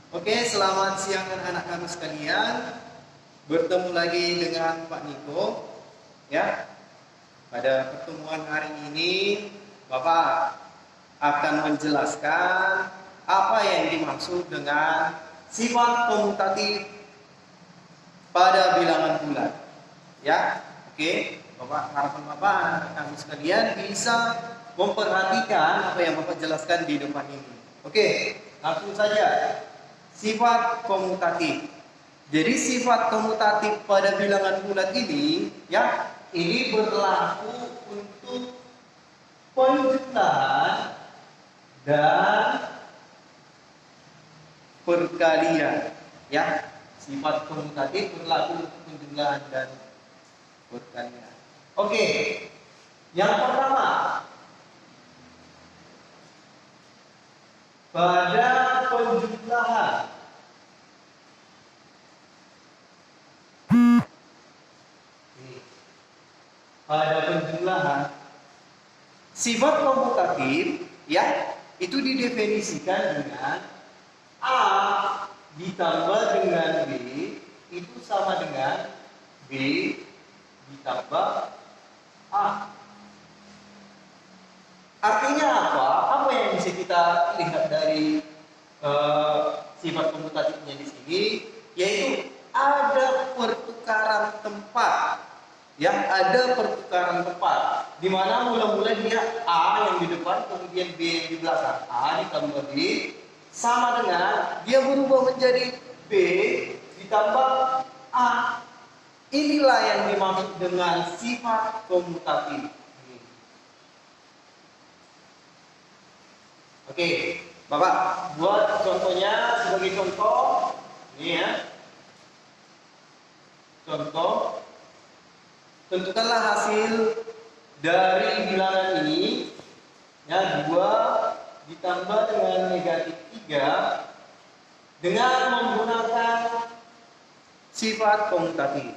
Oke, selamat siang anak-anak kami sekalian. Bertemu lagi dengan Pak Niko. Ya, pada pertemuan hari ini Bapak akan menjelaskan apa yang dimaksud dengan sifat komutatif pada bilangan bulat. Ya, oke. Bapak, harapan Bapak anak-anak kami sekalian bisa memperhatikan apa yang Bapak jelaskan di depan ini. Oke, langsung saja. Sifat komutatif. Jadi sifat komutatif pada bilangan bulat ini, ya, ini berlaku untuk penjumlahan dan perkalian. Ya, sifat komutatif berlaku untuk penjumlahan dan perkalian. Oke, yang pertama, pada penjumlahan. Pada penjumlahan, sifat komutatif ya itu didefinisikan dengan A ditambah dengan B itu sama dengan B ditambah A. Artinya apa? Apa yang bisa kita lihat dari sifat komutatifnya di sini? Yaitu ada pertukaran tempat. Yang ada pertukaran tempat. Di mana mula-mula dia A yang di depan, kemudian B yang di belakang. A ditambah B sama dengan dia berubah menjadi B ditambah A. Inilah yang dimaksud dengan sifat komutatif. Oke, Bapak buat contohnya sebagai contoh. Ini ya. Contoh, tentukanlah hasil dari bilangan ini. Ya, 2 ditambah dengan negatif 3 dengan menggunakan sifat komutatif.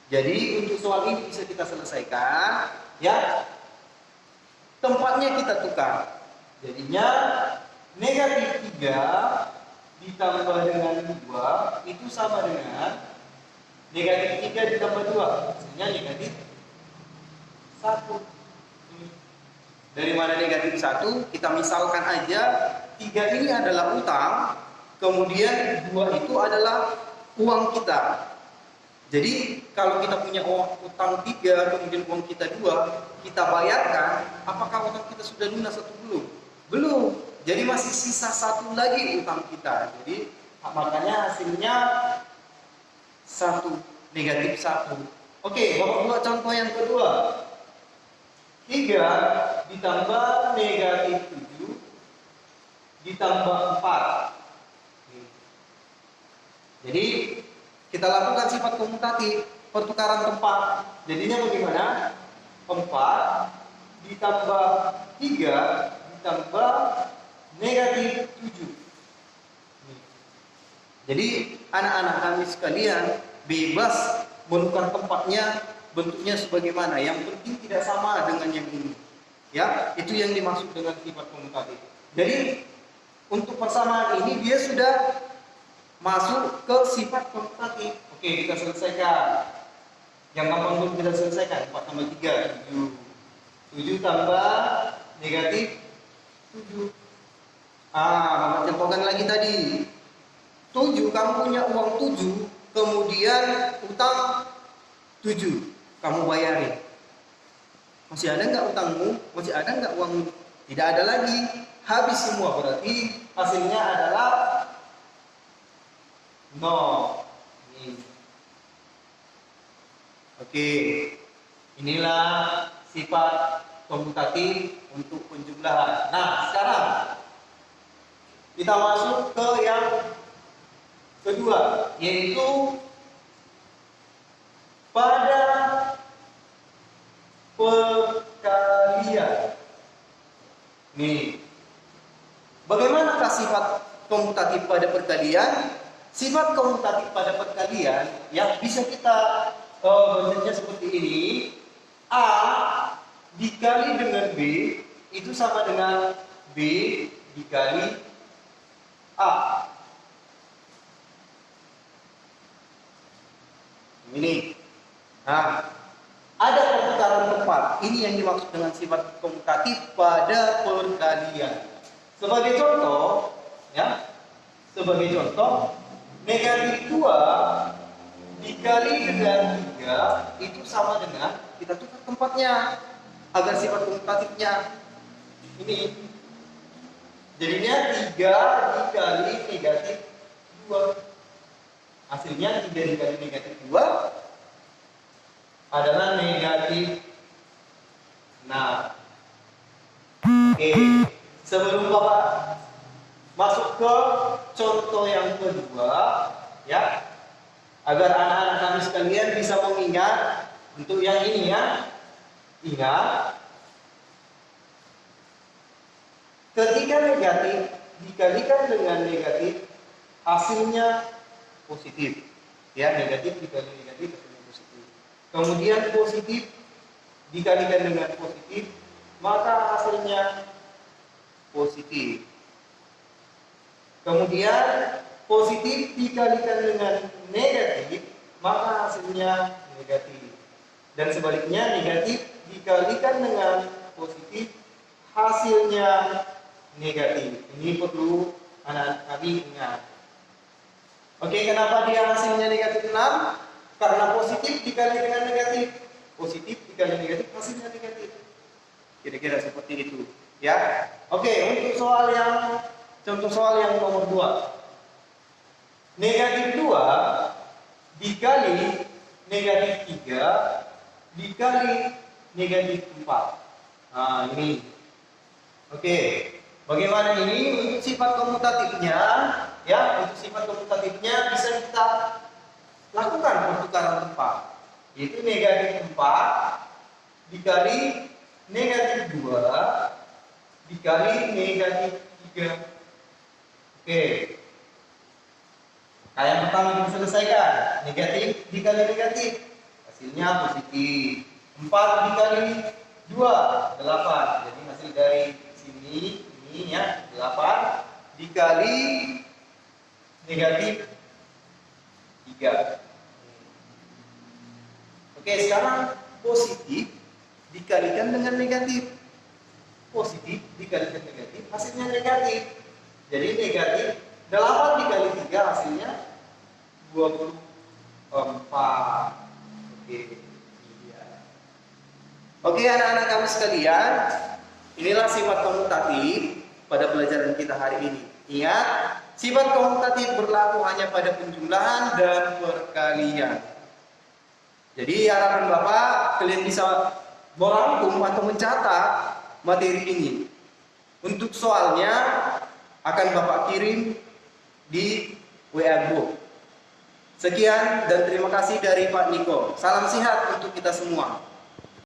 Jadi untuk soal ini bisa kita selesaikan. Ya, tempatnya kita tukar. Jadinya negatif 3 ditambah dengan 2 itu sama dengan negatif 3 ditambah 2. Hasilnya negatif 1. Dari mana negatif 1? Kita misalkan aja 3 ini adalah utang, kemudian 2 itu adalah uang kita. Jadi kalau kita punya utang 3, kemudian uang kita 2, kita bayarkan, apakah utang kita sudah lunas atau belum? Belum. Jadi masih sisa 1 lagi utang kita. Jadi makanya hasilnya 1, negatif 1. Oke, Bapak buat contoh yang kedua. 3 ditambah negatif 7 ditambah 4. Jadi kita lakukan sifat komutatif, pertukaran tempat. Jadinya bagaimana? 4 ditambah 3 ditambah negatif 7. Jadi anak-anak kami sekalian bebas menukar tempatnya, bentuknya sebagaimana. Yang penting tidak sama dengan yang ini. Ya, itu yang dimaksud dengan sifat komutatif. Jadi untuk persamaan ini dia sudah masuk ke sifat komutatif. Oke, kita selesaikan. Yang gampang dulu kita selesaikan. 4 tambah 3, 7. 7 tambah negatif 7. Bapak contohkan lagi tadi. 7, kamu punya uang 7, kemudian utang 7, kamu bayarin. Masih ada nggak utangmu? Masih ada nggak uangmu? Tidak ada lagi. Habis semua, berarti hasilnya adalah 0. Oke, inilah sifat komutatif untuk penjumlahan. Nah, sekarang kita masuk ke yang kedua, yaitu pada perkalian. Nih, bagaimanakah sifat komutatif pada perkalian? Sifat komutatif pada perkalian yang bisa kita bacanya seperti ini. A dikali dengan B itu sama dengan B dikali A. Ini. Nah, ada pertukaran tempat. Ini yang dimaksud dengan sifat komutatif pada perkalian. Sebagai contoh, ya. Sebagai contoh, negatif 2 dikali dengan 3 itu sama dengan kita tukar tempatnya agar sifat komutatifnya ini jadinya 3 dikali negatif 2. Hasilnya 3 dikali negatif 2 adalah negatif 6. Oke, sebelum Bapak masuk ke contoh yang kedua, ya, agar anak-anak kami sekalian bisa mengingat untuk yang ini ya. Ingat, ketika negatif dikalikan dengan negatif, hasilnya positif. Ya, negatif dikali negatif hasilnya positif. Kemudian positif dikalikan dengan positif, maka hasilnya positif. Kemudian positif dikalikan dengan negatif, maka hasilnya negatif. Dan sebaliknya, negatif dikalikan dengan positif, hasilnya negatif. Ini perlu anak-anak kami ingat. Oke, kenapa dia hasilnya negatif 6? Karena positif dikali dengan negatif. Positif dikali negatif, hasilnya negatif. Kira-kira seperti itu. Ya. Oke, untuk contoh soal yang nomor 2. Negatif 2 dikali negatif 3 dikali negatif 4. Nah, ini. Oke. Bagaimana ini untuk sifat komutatifnya? Ya, untuk sifat komutatifnya bisa kita lakukan pertukaran tempat. Yaitu negatif 4 dikali negatif 2 dikali negatif 3. Oke. Nah, yang pertama kita selesaikan. Negatif dikali negatif, hasilnya positif. 4 dikali 2, 8. Jadi hasil dari sini, ini ya, 8 dikali negatif 3. Oke, sekarang positif dikalikan dengan negatif. Positif dikalikan negatif, hasilnya negatif. Jadi negatif 8 dikali 3 hasilnya 24. Oke, anak-anak kami sekalian, inilah sifat komutatif pada pelajaran kita hari ini. Ingat, sifat komutatif berlaku hanya pada penjumlahan dan perkalian. Jadi harapan Bapak kalian bisa merangkum atau mencatat materi ini. Untuk soalnya akan Bapak kirim di WA Group. Sekian dan terima kasih dari Pak Niko. Salam sehat untuk kita semua.